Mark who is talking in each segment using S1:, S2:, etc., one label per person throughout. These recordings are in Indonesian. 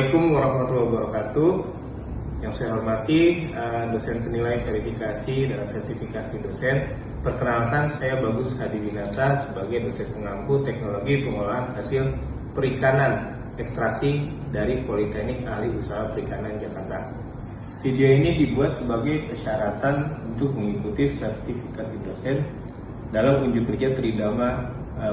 S1: Assalamualaikum warahmatullahi wabarakatuh. Yang saya hormati dosen penilai verifikasi dan sertifikasi dosen. Perkenalkan, saya Bagus Hadiwinata sebagai dosen pengampu teknologi pengolahan hasil perikanan ekstraksi dari Politeknik Ahli Usaha Perikanan Jakarta. Video ini dibuat sebagai persyaratan untuk mengikuti sertifikasi dosen dalam unjuk kerja tridharma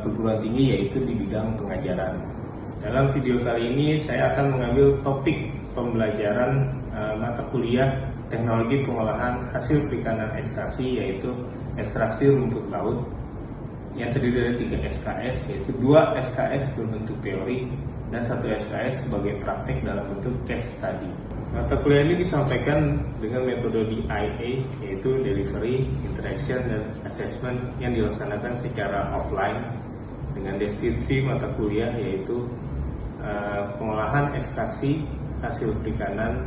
S1: perguruan tinggi, yaitu di bidang pengajaran. Dalam video kali ini saya akan mengambil topik pembelajaran mata kuliah teknologi pengolahan hasil perikanan ekstraksi, yaitu ekstraksi rumput laut yang terdiri dari 3 SKS, yaitu 2 SKS berbentuk teori dan 1 SKS sebagai praktek dalam bentuk case study. Mata kuliah ini disampaikan dengan metode DIA, yaitu Delivery, Interaction, dan Assessment yang dilaksanakan secara offline dengan deskripsi mata kuliah yaitu pengolahan ekstraksi hasil perikanan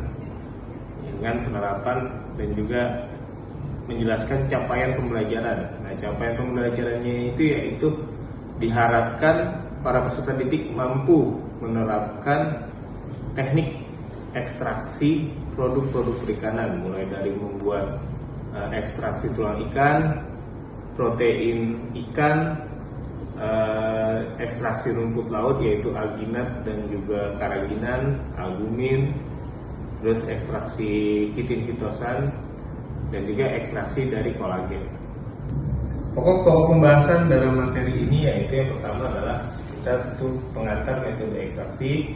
S1: dengan penerapan dan juga menjelaskan capaian pembelajaran. Nah, capaian pembelajarannya itu yaitu diharapkan para peserta didik mampu menerapkan teknik ekstraksi produk-produk perikanan, mulai dari membuat ekstraksi tulang ikan, protein ikan, ekstraksi rumput laut yaitu alginat dan juga karaginan, albumin, terus ekstraksi kitin kitosan, dan juga ekstraksi dari kolagen. Pokok-pokok pembahasan dalam materi ini yaitu yang pertama adalah kita tentu pengantar metode ekstraksi,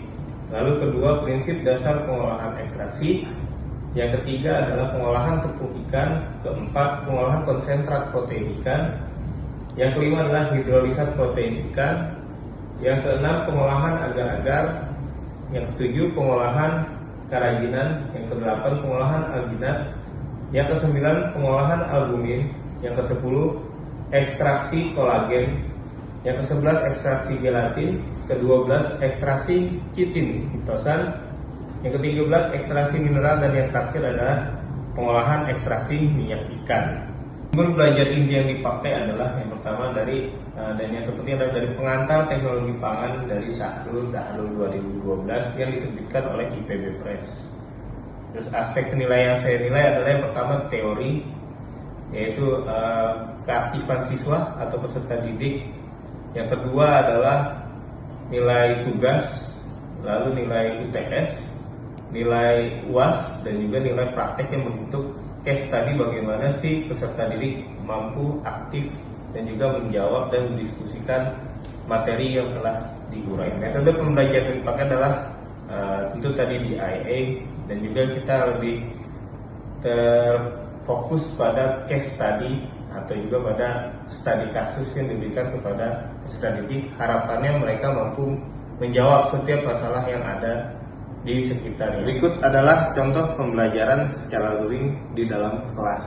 S1: lalu kedua prinsip dasar pengolahan ekstraksi, yang ketiga adalah pengolahan tepung ikan, keempat pengolahan konsentrat protein ikan, yang kelima adalah hidrolisat protein ikan, yang keenam pengolahan agar-agar, yang ketujuh pengolahan karaginan, yang kedelapan pengolahan alginat, yang kesembilan pengolahan albumin, yang kesepuluh ekstraksi kolagen, yang kesebelas ekstraksi gelatin, kedua-belas ekstraksi kitin kitosan, yang ke-13 ekstraksi mineral, dan yang terakhir adalah pengolahan ekstraksi minyak ikan. Sumber belajar inti yang dipakai adalah yang pertama dari dan yang terpenting adalah dari pengantar teknologi pangan dari Sahrul Dahlul 2012 yang diterbitkan oleh IPB Press. Terus aspek penilaian saya nilai adalah yang pertama teori, yaitu keaktifan siswa atau peserta didik. Yang kedua adalah nilai tugas, lalu nilai UTS, nilai UAS, dan juga nilai praktek yang berbentuk case tadi, bagaimana sih peserta didik mampu aktif dan juga menjawab dan mendiskusikan materi yang telah diurai. Metode pembelajaran yang dipakai adalah tentu tadi di IA, dan juga kita lebih terfokus pada case study atau juga pada studi kasus yang diberikan kepada peserta didik. Harapannya mereka mampu menjawab setiap masalah yang ada di sekitar. Berikut adalah contoh pembelajaran secara luring di dalam kelas.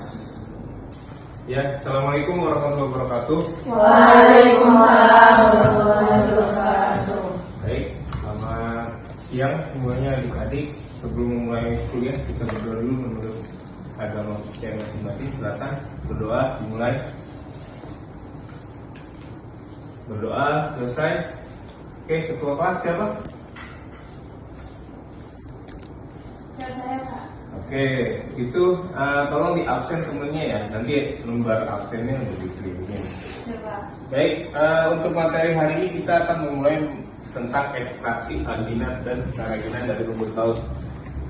S1: Ya, Assalamualaikum warahmatullahi wabarakatuh.
S2: Waalaikumsalam warahmatullahi wabarakatuh.
S1: Baik, selamat siang semuanya adik-adik. Sebelum memulai kuliah kita berdoa dulu menurut agama kita masing-masing. Silakan berdoa, dimulai. Berdoa selesai. Oke, ketua kelas siapa? Oke, itu tolong di absen temennya ya, nanti lembar absennya udah dikirimin. Baik, untuk materi hari ini kita akan memulai tentang ekstraksi alginat dan karaginan dari rumput laut.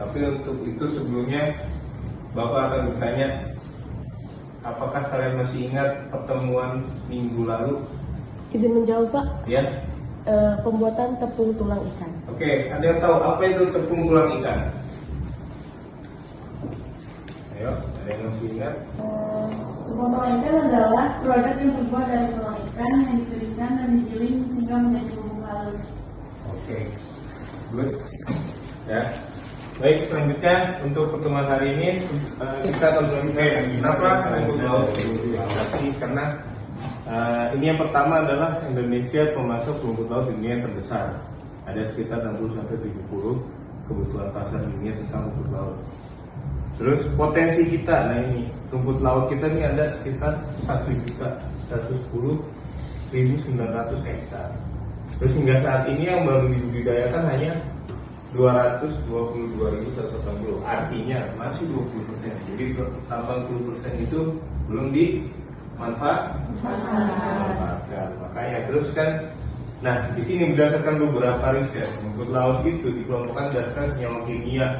S1: Tapi untuk itu sebelumnya Bapak akan bertanya, apakah kalian masih ingat pertemuan minggu lalu?
S2: Izin menjawab, Pak.
S1: Ya.
S2: Pembuatan tepung tulang ikan.
S1: Oke, ada yang tahu apa itu tepung tulang ikan? Ayo, ada yang masih ingat?
S3: Tepung tulang ikan adalah produk yang terbuat dari tulang ikan yang dikeringkan dan digiling hingga menjadi bubuk halus.
S1: Oke, good. Ya, baik, selanjutnya untuk pertemuan hari ini kita akan belajar kenapa rumput laut ekstraksi, karena ini yang pertama adalah Indonesia pemasok rumput laut dunia yang terbesar. Ada sekitar 60-70 kebutuhan pasar dunia tentang rumput laut. Terus potensi kita, nah ini rumput laut kita ini ada sekitar 1.110.900 hektar. Terus hingga saat ini yang baru dibudidayakan hanya 222.180, artinya masih 20%. Jadi tambang 20% itu belum dimanfaatkan. Makanya terus kan, nah di sini berdasarkan beberapa riset, rumput laut itu dikelompokkan berdasarkan senyawa kimia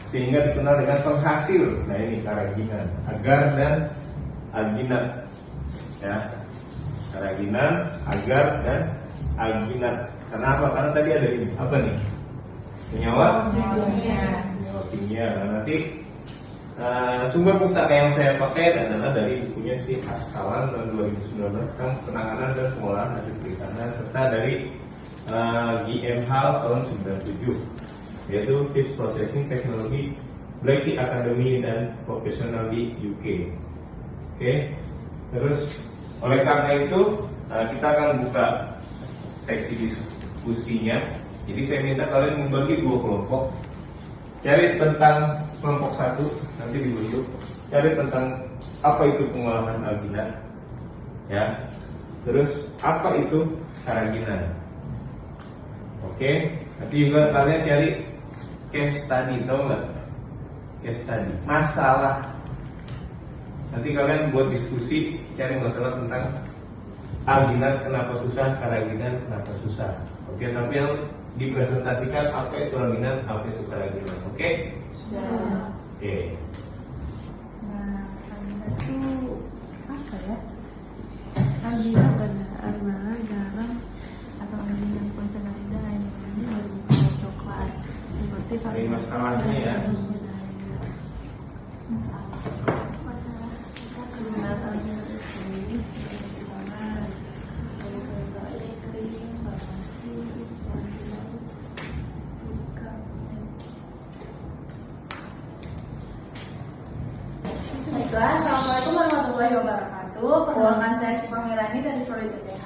S1: sehingga dikenal dengan penghasil. Nah ini karaginan, agar dan alginat, ya, karaginan, agar dan alginat. Kenapa? Karena tadi ada ini apa nih? Senyawa kimia. Nah, nanti sumber pustaka yang saya pakai adalah dari bukunya si Askalan tahun 2019 tentang penanganan dan pengolahan hasil perikanan, serta dari GM Hall tahun 97, yaitu Fish Processing Technology, Blackie Academy dan Profesional di UK. Oke, terus oleh karena itu kita akan buka seksi diskusinya. Jadi saya minta kalian membagi 2 kelompok. Cari tentang kelompok 1, nanti dibentuk. Cari tentang apa itu pengolahan alginat, ya. Terus apa itu karaginan. Oke, nanti juga kalian cari case study, tau nggak? Case study, masalah. Nanti kalian buat diskusi, cari masalah tentang alginat kenapa susah, karaginan kenapa susah. Oke, tampil dipresentasikan apa itu alginat, apa itu karaginan. Oke? Oke.
S3: Nah, alginat itu apa ya? Alginat adalah garam atau alginat polisakarida yang berbentuk coklat. Seperti
S1: Hari masalahnya ya.
S3: Masalah kita kegunaan alginat ini Assalamualaikum warahmatullahi wabarakatuh. Perkenalkan saya Syifa Mirani dari Prodi PTH.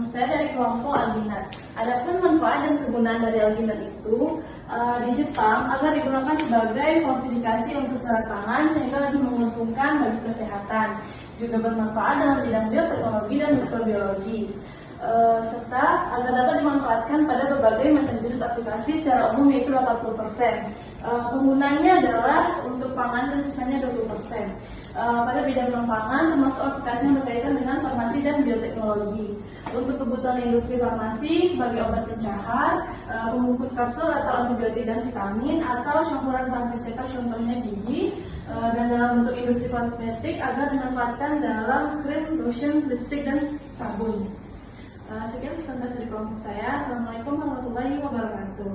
S3: Saya dari kelompok alginat. Adapun manfaat dan kegunaan dari alginat itu di Jepang agar digunakan sebagai fortifikasi untuk serat pangan sehingga lebih menguntungkan bagi kesehatan. Juga bermanfaat dalam bidang bioteknologi dan mikrobiologi. Serta agar dapat dimanfaatkan pada berbagai macam jenis aplikasi secara umum yaitu 80%. Penggunanya adalah untuk pangan dan sisanya 20%. Pada bidang pangan termasuk aplikasi yang berkaitan dengan farmasi dan bioteknologi. Untuk kebutuhan industri farmasi sebagai obat pencahar, pembungkus kapsul atau antibiotik dan vitamin, atau campuran bahan pencetak contohnya gigi, dan dalam bentuk industri kosmetik agar dimanfaatkan dalam krim, lotion, lipstick dan sabun. Sekian presentasi di kelompok saya. Assalamualaikum warahmatullahi wabarakatuh.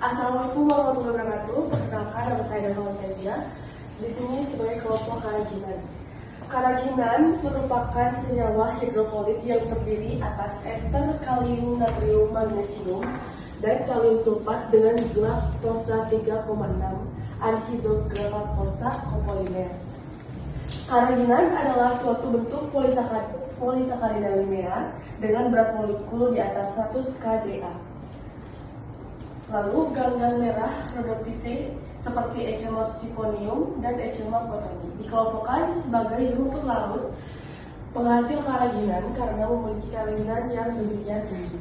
S2: Assalamualaikum warahmatullahi wabarakatuh. Perkenalkan, nama saya Dana Media. Di sini sebagai kelompok karaginan. Karaginan merupakan senyawa hidropolit yang terdiri atas ester kalium natrium magnesium dan kalium sulfat dengan galaktosa 3,6 anhidrogalaktosa kopolimer. Karaginan adalah suatu bentuk polisakarida linear dengan berat molekul di atas 100 kDa. Lalu gang-gang merah rhodophyceae seperti Echinops sifonium dan Echinops botany dikelompokkan sebagai rumput laut penghasil karaginan karena memiliki karaginan yang demikian tinggi,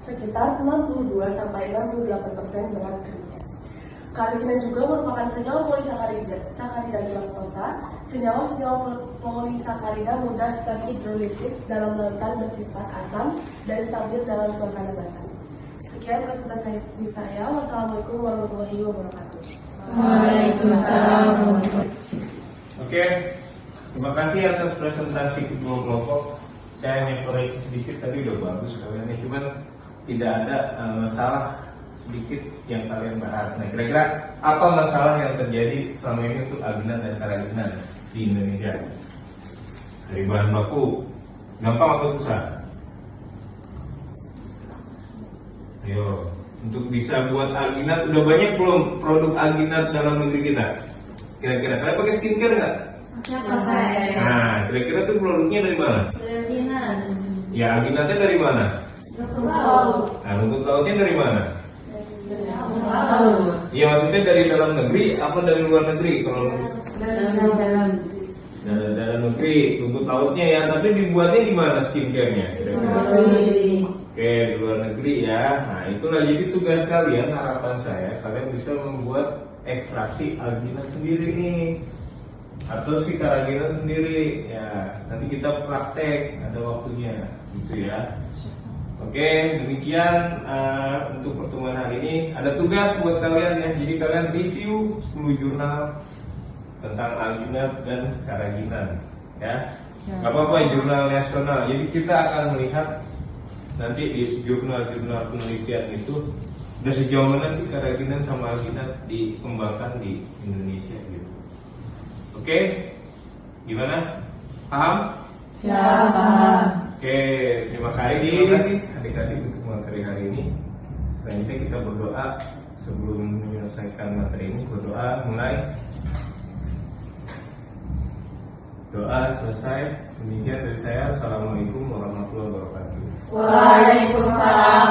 S2: sekitar 62-68% berat kerja. Karaginan juga merupakan senyawa polisakarida galaktosa. Senyawa-senyawa polisakarida mudah terhidrolisis dalam lautan bersifat asam dan stabil dalam suasana basah. Sekian presentasi saya. Wassalamualaikum warahmatullahi wabarakatuh.
S3: Waalaikumsalam.
S1: Oke, terima kasih atas presentasi kedua kelompok. Saya hanya koreksi sedikit, tadi udah bagus kalian, cuman tidak ada masalah sedikit yang kalian bahas. Nah, kira-kira apa masalah yang terjadi selama ini untuk alginat dan karaginan di Indonesia? Dari bahan baku, gampang atau susah? Ayo, untuk bisa buat alginat, udah banyak belum produk alginat dalam negeri kita? Kira-kira kalian pakai skincare nggak? Nah, kira-kira tuh produknya dari mana?
S3: Alginat.
S1: Ya, alginatnya dari mana? Nah, rumput lautnya dari mana? Iya, maksudnya dari dalam negeri apa dari luar negeri? Kalau dalam dalam negeri, rumput lautnya ya, tapi dibuatnya di mana skincare-nya? Oke, di luar negeri ya. Nah, itulah jadi tugas kalian, harapan saya kalian bisa membuat ekstraksi alginat sendiri nih, atau si karaginan sendiri ya. Nanti kita praktek, ada waktunya gitu ya. Oke, demikian untuk pertemuan hari ini. Ada tugas buat kalian ya. Jadi kalian review 10 jurnal tentang alginat dan karaginan ya. Gak apa-apa jurnal nasional. Jadi kita akan melihat nanti di jurnal-jurnal penelitian itu udah sejauh mana sih karaginan sama alginat dikembangkan di Indonesia gitu. Oke, gimana? Paham?
S2: Siap.
S1: Oke, terima kasih adik-adik untuk materi hari ini. Selanjutnya kita berdoa sebelum menyelesaikan materi ini. Berdoa mulai. Doa selesai. Demikian dari saya. Assalamualaikum warahmatullahi wabarakatuh.
S2: Waalaikumsalam